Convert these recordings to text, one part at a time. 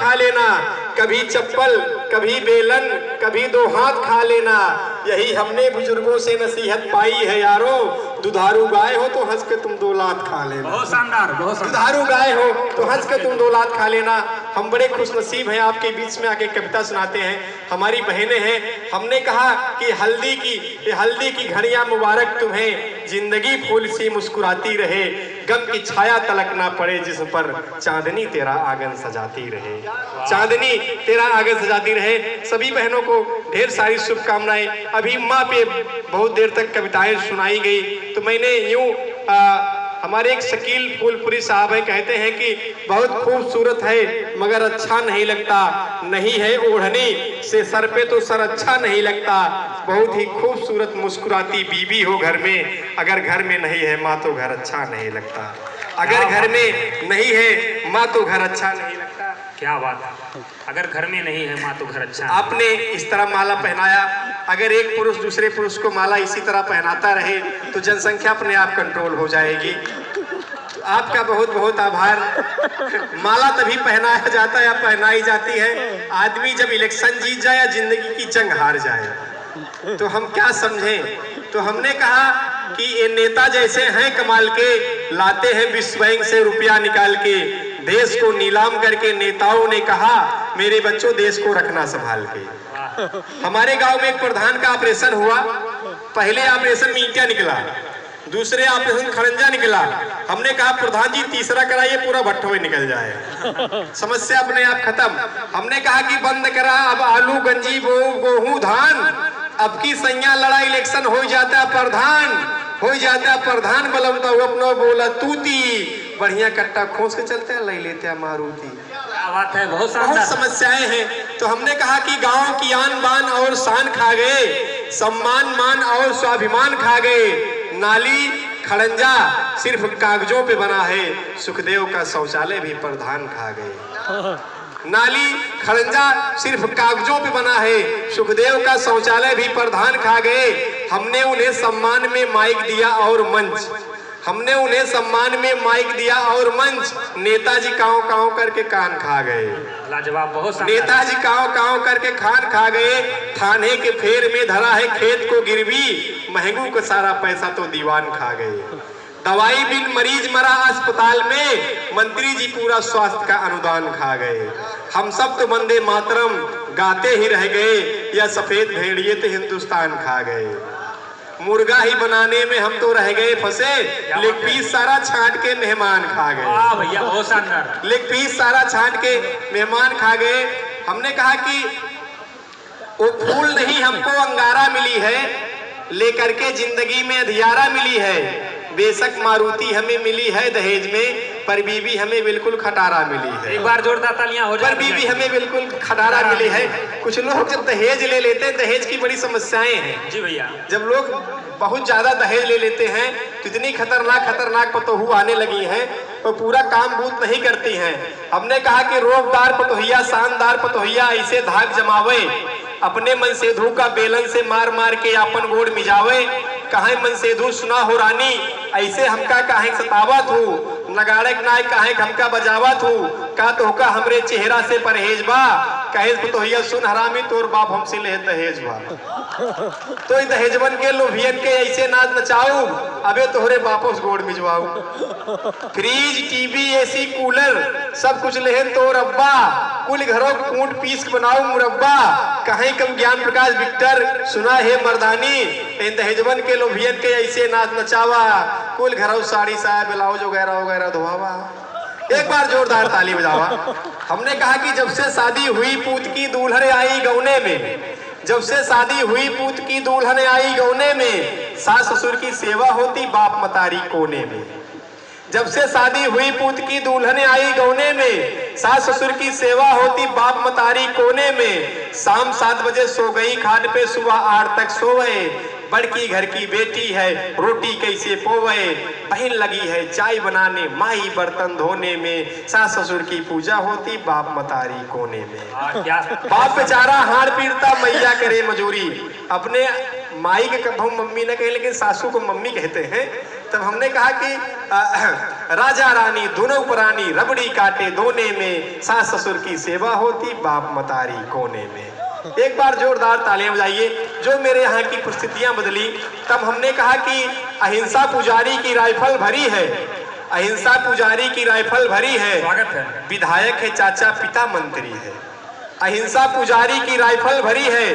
खा लेना, कभी चप्पल, कभी बेलन, कभी दो हाथ खा लेना। यही हमने बुजुर्गों से नसीहत पाई है यारो, दुधारू गाय हो तो हंस के तुम 2 लात खा लेना। बहुत शानदार, बहुत शानदार। दुधारू गाय हो तो हंस के तुम 2 लात खा लेना। हम बड़े खुशनसीब हैं, आपके बीच में आके कविता सुनाते हैं। हमारी बहनें हैं, हमने कहा कि हल्दी की घड़ियां मुबारक तुम्हें, जिंदगी फूल सी मुस्कुराती रहे, गम की छाया तलक ना पड़े जिस पर, चांदनी तेरा आंगन सजाती रहे, चांदनी तेरा आंगन सजाती रहे। सभी बहनों को ढेर सारी शुभकामनाएं। अभी माँ पे बहुत देर तक कविताएं सुनाई गई, तो मैंने यूं हमारे एक शकील फूलपुरी साहब है, कहते हैं कि बहुत खूबसूरत है मगर अच्छा नहीं लगता, नहीं है ओढ़नी से सर पे तो सर अच्छा नहीं लगता, बहुत ही खूबसूरत मुस्कुराती बीबी हो घर में, अगर घर में नहीं है माँ तो घर अच्छा नहीं लगता, अगर घर में नहीं है माँ तो घर अच्छा नहीं लगता। क्या बात है, अगर घर में नहीं है माँ तो घर अच्छा। आपने इस तरह माला पहनाया, अगर एक पुरुष दूसरे पुरुष को माला इसी तरह पहनाता रहे तो जनसंख्या अपने आप कंट्रोल हो जाएगी। आपका बहुत बहुत आभार। माला तभी पहनाया जाता है या पहनाई जाती है आदमी जब इलेक्शन जीत जाए या जिंदगी की जंग हार जाए। तो हम क्या समझें, तो हमने कहा कि ये नेता जैसे हैं कमाल के, लाते हैं विश्व बैंक से रुपया निकाल के, देश को नीलाम करके नेताओं ने कहा मेरे बच्चों देश को रखना संभाल के। हमारे गांव में एक प्रधान का ऑपरेशन हुआ, पहले ऑपरेशन में ईंटा निकला, दूसरे ऑपरेशन खड़ंजा निकला। हमने कहा प्रधान जी तीसरा कराइए, पूरा भट्ठो में निकल जाए, समस्या अपने आप खत्म। हमने कहा कि बंद करा अब आलू गंजी गेहूं धान, अब की सैया लड़ा इलेक्शन हो जाता प्रधान, हो जाता प्रधान बलमता हुआ अपना बोला तूती, बढ़िया कट्टा खोस के चलते हैं, ले लेते हैं मारुति। बात है, बहुत समस्याएं हैं। तो हमने कहा कि गांव की आन बान और शान खा गए, सम्मान मान और स्वाभिमान खा गए, नाली खड़ंजा सिर्फ कागजों पे बना है, सुखदेव का शौचालय भी प्रधान खा गए। नाली खड़ंजा सिर्फ कागजों पे बना है, सुखदेव का शौचालय भी प्रधान खा गए। हमने उन्हें सम्मान में माइक दिया और मंच, हमने उन्हें सम्मान में माइक दिया और मंच, नेताजी काव काव करके कान खा गए। लाजवाब, बहुत नेताजी काव काव करके खान खा गए। थाने के फेर में धरा है खेत को गिरवी, महंगू का सारा पैसा तो दीवान खा गए। दवाई बिन मरीज मरा अस्पताल में, मंत्री जी पूरा स्वास्थ्य का अनुदान खा गए। हम सब तो वंदे मातरम गाते ही रह गए, या सफेद भेड़िए तो हिंदुस्तान खा गए। मुर्गा ही बनाने में हम तो रह गए फंसे, लेग पीस सारा छांट के मेहमान खा गए। वाह भैया, बहुत शानदार। लेग पीस सारा छांट के मेहमान खा गए। हमने कहा कि वो फूल नहीं हमको अंगारा मिली है, लेकर के जिंदगी में अधियारा मिली है। बेशक मारुति हमें मिली है दहेज में, पर बीबी हमें बिल्कुल खटारा मिली है। एक बार जोरदार तालियां हो जाए। पर बीबी हमें बिल्कुल खटारा मिली है। कुछ लोग जब दहेज ले लेते हैं, दहेज की बड़ी समस्याएं हैं जी भैया। जब लोग बहुत ज्यादा दहेज ले लेते हैं तो इतनी खतरनाक पतोहू आने लगी हैं और पूरा काम बूत नहीं करती हैं। हमने कहा कि रोबदार पतोहिया शानदार पतोहिया ऐसे धाक जमावे, अपने मनसेधु का बेलन से मार मार के अपन गोड़ मिजावे। काहे मनसेधु सुना हो रानी, ऐसे हमका काहे सतावत हूँ, नगाड़े नाय काहे हमका बजावत हूँ, का तोहका हमरे चेहरा से परहेज बा, कहे पतोहिया सुन हरामी तोर बाप हमसे ले दहेज बा। तो दहेजवन के लोभियन के ऐसे नाच नचाऊ, अबे तोहरे बापों से गोड़ मिजवाऊ। फ्रिज टीवी एसी कूलर सब कुछ लेहन तोर अब्बा, कुल घरों कूट पीस बनाऊ मुरब्बा, कहीं कम ज्ञान प्रकाश विक्टर सुना है मर्दानी, इन दहेजवन के लोभियन के ऐसे नाच नचावा, कुल घरों साड़ी साया ब्लाउज वगैरह वगैरह धोवा। एक बार जोरदार ताली बजावा। हमने कहा कि जब से शादी हुई पूत की दुल्हन आई गौने में, जब से शादी हुई पूत की दुल्हन आई गौने में, सास ससुर की सेवा होती बाप मतारी कोने में। जब से शादी हुई पूत की दुल्हन आई गौने में, सास ससुर की सेवा होती बाप मतारी कोने में। शाम 7 बजे सो गई खाट पे, सुबह 8 तक सोवे, बड़की घर की बेटी है रोटी कैसे पोवे, बहन लगी है चाय बनाने, माई बर्तन धोने में, सास ससुर की पूजा होती बाप मतारी कोने में। बाप बेचारा हाड़ पीड़ता मैया करे मजूरी, अपने माई के कब हम मम्मी न कहें लेकिन सासू को मम्मी कहते हैं। तब हमने कहा कि राजा रानी दोनों प्राणी रबड़ी काटे दोने में, सास ससुर की सेवा होती बाप मतारी कोने में। एक बार जोरदार तालियां बजाइए। जो मेरे यहाँ की परिस्थितियां बदली, तब हमने कहा कि अहिंसा पुजारी की राइफल भरी है, अहिंसा पुजारी की राइफल भरी है, स्वागत है। विधायक है चाचा पिता मंत्री है। अहिंसा पुजारी की राइफल भरी है,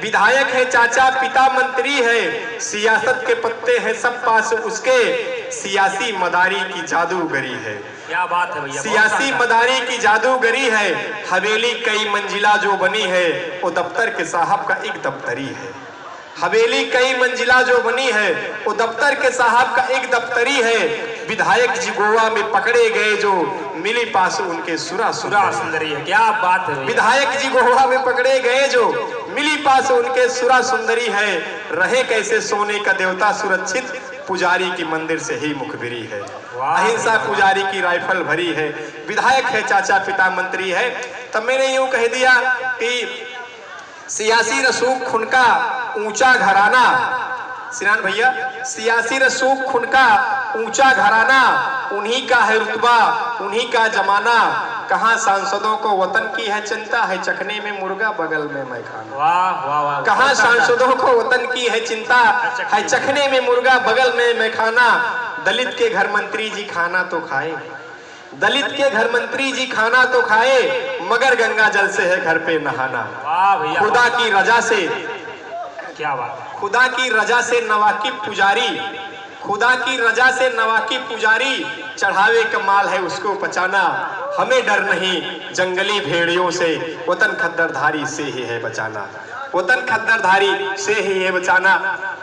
विधायक है चाचा पिता मंत्री है, सियासत के पत्ते हैं सब पास उसके, सियासी मदारी की जादूगरी है। क्या बात है भैया, सियासी मदारी की जादूगरी है, हवेली कई मंजिला जो बनी है वो दफ्तर के साहब का एक दफ्तरी है। हवेली कई मंजिला जो बनी है वो दफ्तर के साहब का एक दफ्तरी है, विधायक जी गोवा में पकड़े गए जो मिली पास उनके सुरा सुंदरी है। क्या बात है, विधायक जी गोवा में पकड़े गए जो मिली पास उनके सुरा सुंदरी है, रहे कैसे सोने का देवता सुरक्षित, पुजारी की मंदिर से ही मुखबिरी है। अहिंसा पुजारी की राइफल भरी है, विधायक है चाचा पिता मंत्री है। तब मैंने यूं कह दिया कि सियासी रसूख खुनका ऊंचा घराना, सिनान भैया, सियासी रसूख खुनका ऊंचा घराना, उन्हीं का है रुतबा उन्हीं का जमाना, कहाँ सांसदों को वतन की है चिंता, है चखने में मुर्गा बगल में मैं खाना। वाह वाह वाह। कहाँ सांसदों को वतन की है चिंता, है चखने में मुर्गा बगल में मैं खाना, दलित के घर मंत्री जी खाना तो खाए, दलित के घर मंत्री जी खाना तो खाए, मगर गंगा जल से है घर पे नहाना। वाह भैया, खुदा की रजा से, क्या बात, खुदा की रजा से नवाकिब पुजारी, खुदा की रजा से नवाकिब पुजारी, चढ़ावे का माल है उसको पचाना, हमें डर नहीं जंगली भेड़ियों से, वतन खद्दरधारी से ही है बचाना, वतन खद्दरधारी से ही है बचाना।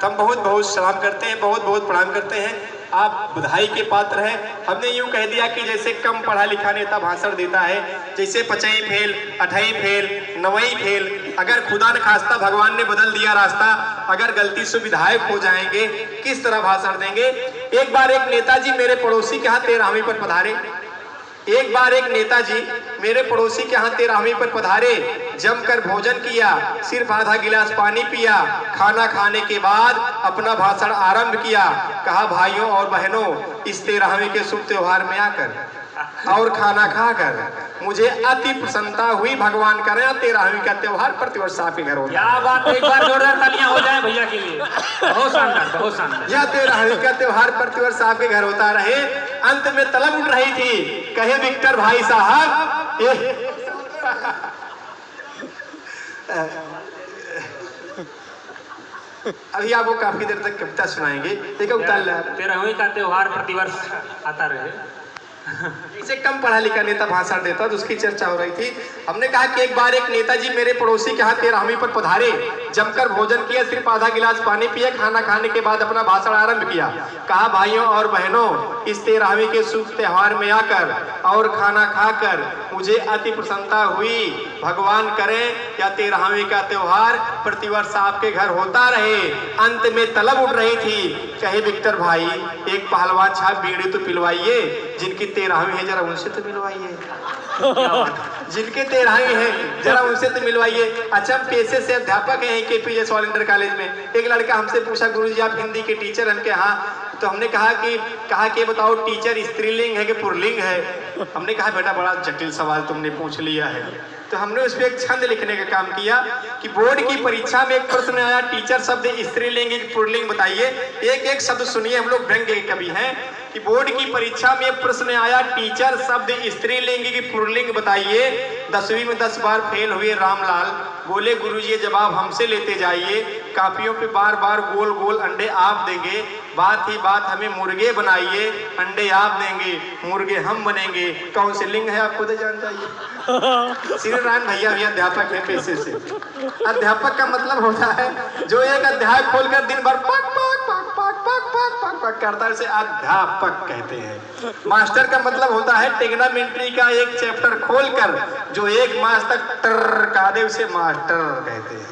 हम बहुत बहुत सलाम करते हैं, बहुत बहुत प्रणाम करते हैं, आप बधाई के पात्र हैं। हमने यूं कह दिया कि जैसे कम पढ़ा लिखा नेता भाषण देता है, जैसे 5वीं फेल 8वीं फेल 9वीं फेल, अगर खुदा न खास्ता भगवान ने बदल दिया रास्ता, अगर गलती से विधायक हो जाएंगे किस तरह भाषण देंगे। एक बार एक नेताजी मेरे पड़ोसी के यहाँ 13वीं पर पधारे, एक बार एक नेताजी मेरे पड़ोसी के यहाँ 13वीं पर पधारे, जमकर भोजन किया, सिर्फ आधा गिलास पानी पिया, खाना खाने के बाद अपना भाषण आरंभ किया, कहा भाइयों और बहनों, इस 13वीं के शुभ त्योहार में आकर और खाना खाकर मुझे अति प्रसन्नता हुई, भगवान करे 13वीं का त्योहार प्रतिवर्ष आपके घर हो। क्या बात है, एक बार जोरदार तालियां हो जाए भैया के लिए, बहुत शानदार बहुत शानदार। यह 13वीं का त्योहार प्रतिवर्ष आपके घर होता रहे। अंत में तलब उठ रही थी, कहे विक्टर भाई साहब अभी आपको काफी देर तक कविता सुनाएंगे। देखो 13वीं का त्योहार प्रतिवर्ष आता रहे। इसे कम पढ़ा लिखा नेता भाषण देता तो उसकी चर्चा हो रही थी। हमने कहा कि एक बार एक नेताजी मेरे पड़ोसी के यहाँ 13वीं पर पधारे, जमकर भोजन किया, सिर्फ आधा गिलास पानी पिया, खाना खाने के बाद अपना भाषण आरंभ किया, कहा भाइयों और बहनों, इस 13वीं के शुभ त्योहार में आकर और खाना खाकर मुझे अति प्रसन्नता हुई, भगवान करें या 13वीं का त्योहार प्रतिवर्ष आपके घर होता रहे। अंत में तलब उठ रही थी, कहे विक्टर भाई एक पहलवान छाप बीड़ी तो पिलवाइए, जिनकी 13वीं है जरा उनसे तो मिलवाइए, जिनके 13वीं है जरा उनसे तो मिलवाइए। अच्छा, हम पेशे से अध्यापक हैं KPJ सॉलिडर कॉलेज में। एक लड़का हमसे पूछा, गुरुजी आप हिंदी के टीचर हैं? हाँ। तो हमने कहा कि बताओ टीचर स्त्रीलिंग है कि पुल्लिंग है? हमने कहा बेटा बड़ा जटिल सवाल तुमने पूछ लिया है। तो हमने उस पर एक छंद लिखने का काम किया कि बोर्ड की परीक्षा में एक प्रश्न आया, टीचर शब्द स्त्रीलिंग की पुल्लिंग बताइए। एक एक शब्द सुनिए, हम लोग व्यंग्य कवि हैं। कि बोर्ड की परीक्षा में प्रश्न आया, टीचर शब्द स्त्रीलिंग की पुल्लिंग बताइए। 10वीं में 10 बार फेल हुए रामलाल, बोले गुरुजी ये जवाब हमसे लेते जाइए, कापियों पे बार बार गोल गोल अंडे आप देंगे, बात ही बात हमें मुर्गे बनाइए, अंडे आप देंगे मुर्गे हम बनेंगे, कौन से लिंग है आप खुद जान जाइए। श्री नारायण भैया भी अध्यापक है पेशे से। अध्यापक का मतलब होता है जो एक अध्याय खोलकर दिन भर पक पक पक पक पक पक पक पक करता है, उसे अध्यापक कहते हैं। मास्टर का मतलब होता है टेग्नामेंट्री का एक चैप्टर खोलकर जो एक मास तक टर्र दे, उसे मास्टर कहते हैं।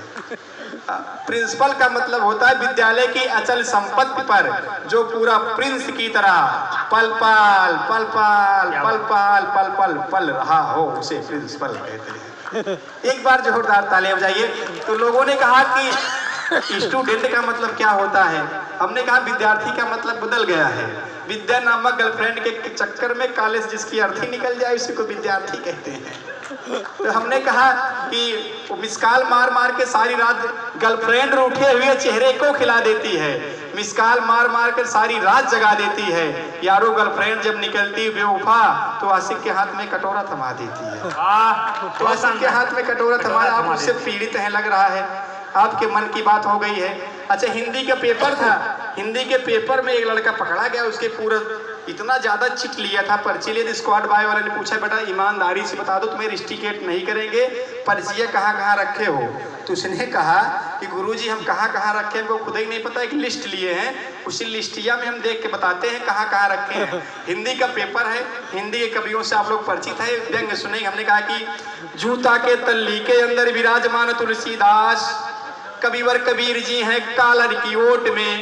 प्रिंसिपल का मतलब होता है विद्यालय की अचल संपत्ति पर जो पूरा प्रिंस की तरह पल पल पल पल पल पल पल पल पल रहा हो, उसे प्रिंसिपल कहते हैं। एक बार जोरदार तालियां बजाइए। तो लोगों ने कहा कि स्टूडेंट का मतलब क्या होता है? हमने कहा विद्यार्थी का मतलब बदल गया है। विद्या नामक गर्लफ्रेंड के चक्कर में कॉलेज जिसकी अर्थी निकल जाए उसी को विद्यार्थी कहते हैं। तो हमने कहा कि वो मिसकाल मार मार के सारी रात गर्लफ्रेंड रूठे हुए चेहरे को खिला देती है, मिसकाल मार मार कर सारी रात जगा देती है। यारो गर्लफ्रेंड जब निकलती बेवफा तो आशिक के हाथ में कटोरा थमा देती है। तो आशिक के हाथ में कटोरा थमा, आप उससे पीड़ित हैं लग रहा है, आपके मन की बात हो गई है। अच्छा, हिंदी का पेपर था, हिंदी के पेपर में एक लड़का पकड़ा गया, उसके पूरा इतना ज्यादा चिट लिया था, पर्ची लिया। स्क्वाड बॉय वाले ने पूछा बेटा ईमानदारी से बता दो तुम्हें रिस्टिकेट नहीं करेंगे, पर्चियाँ कहाँ कहाँ रखे हो? तो उसने कहा कि गुरुजी हम कहाँ कहाँ रखे हैं, हमको खुद ही नहीं पता, एक लिस्ट लिए हैं, उसी लिस्टिया में हम देख के बताते हैं कहाँ कहाँ रखे हैं। हिंदी का पेपर है, हिंदी के कवियों से आप लोग परिचित है, व्यंग्य सुनेंगे। हमने कहा कि जूता के तल्ली के अंदर विराजमान तुलसीदास, कविवर कबीर जी हैं कालर की ओट में,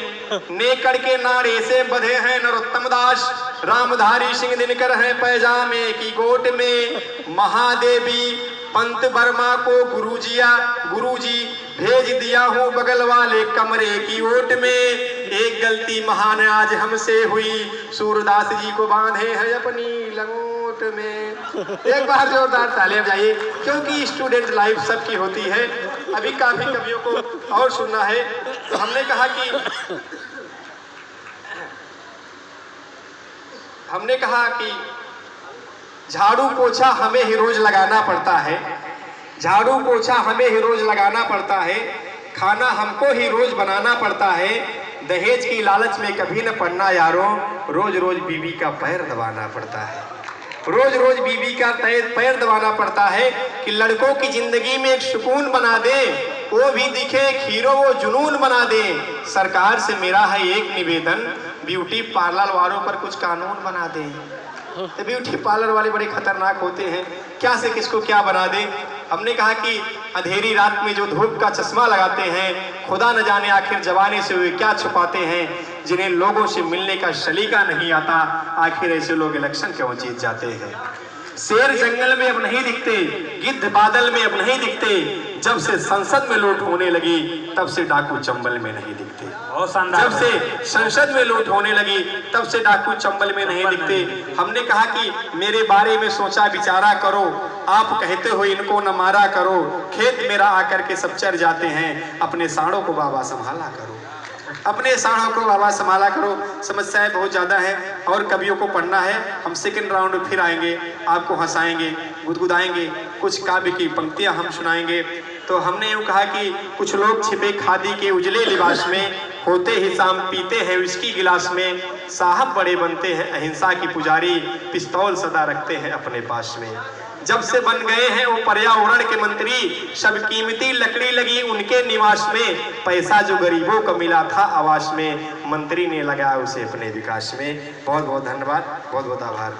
नेकड़ के नारे से बधे हैं नरोत्तम दास, रामधारी सिंह दिनकर हैं पैजामे की गोट में, महादेवी पंत वर्मा को गुरुजी भेज दिया हूँ बगल वाले कमरे की ओट में, एक गलती महान आज हमसे हुई, सूरदास जी को बांधे हैं अपनी लंगोट में। एक बार जोरदार तालियां बजाइए, क्योंकि स्टूडेंट लाइफ सबकी होती है। अभी काफी कवियों को और सुनना है, तो हमने कहा कि झाड़ू पोछा हमें ही रोज लगाना पड़ता है, झाड़ू पोछा हमें ही रोज लगाना पड़ता है, खाना हमको ही रोज बनाना पड़ता है, दहेज की लालच में कभी न पड़ना यारों, रोज रोज बीवी का पैर दबाना पड़ता है, रोज रोज बीवी का पैर दबाना पड़ता है कि लड़कों की जिंदगी में एक सुकून बना दे, वो भी दिखे एक हीरो वो जुनून बना दे। सरकार से मेरा है एक निवेदन, ब्यूटी पार्लर वालों पर कुछ कानून बना दे। तो ब्यूटी पार्लर वाले बड़े खतरनाक होते हैं, क्या से किसको क्या बना दे। हमने कहा कि अंधेरी रात में जो धूप का चश्मा लगाते हैं, खुदा न जाने आखिर जवानी से वे क्या छुपाते हैं, जिन्हें लोगों से मिलने का सलीका नहीं आता, आखिर ऐसे लोग इलेक्शन क्यों जीत जाते हैं। शेर जंगल में अब नहीं दिखते, गिद्ध बादल में अब नहीं दिखते, जब से संसद में लूट होने लगी तब से डाकू चंबल में नहीं दिखते। जब से संसद में लूट होने लगी तब से डाकू चंबल में नहीं दिखते। हमने कहा कि मेरे बारे में सोचा विचारा करो, आप कहते हो इनको न मारा करो, खेत मेरा आकर के सब चर जाते हैं, अपने साड़ों को बाबा संभाला करो, अपने साड़ों को बाबा संभाला करो। समस्याएं बहुत ज़्यादा है और कवियों को पढ़ना है। हम सेकंड राउंड में फिर आएंगे, आपको हंसाएंगे, गुदगुदाएंगे, कुछ काव्य की पंक्तियां हम सुनाएंगे। तो हमने यूँ कहा कि कुछ लोग छिपे खादी के उजले लिबास में, होते ही शाम पीते हैं विस्की गिलास में, साहब बड़े बनते हैं अहिंसा की पुजारी, पिस्तौल सदा रखते हैं अपने पास में। जब से बन गए हैं वो पर्यावरण के मंत्री, सब कीमती लकड़ी लगी उनके निवास में, पैसा जो गरीबों को मिला था आवास में, मंत्री ने लगाया उसे अपने विकास में। बहुत बहुत धन्यवाद, बहुत बहुत आभार।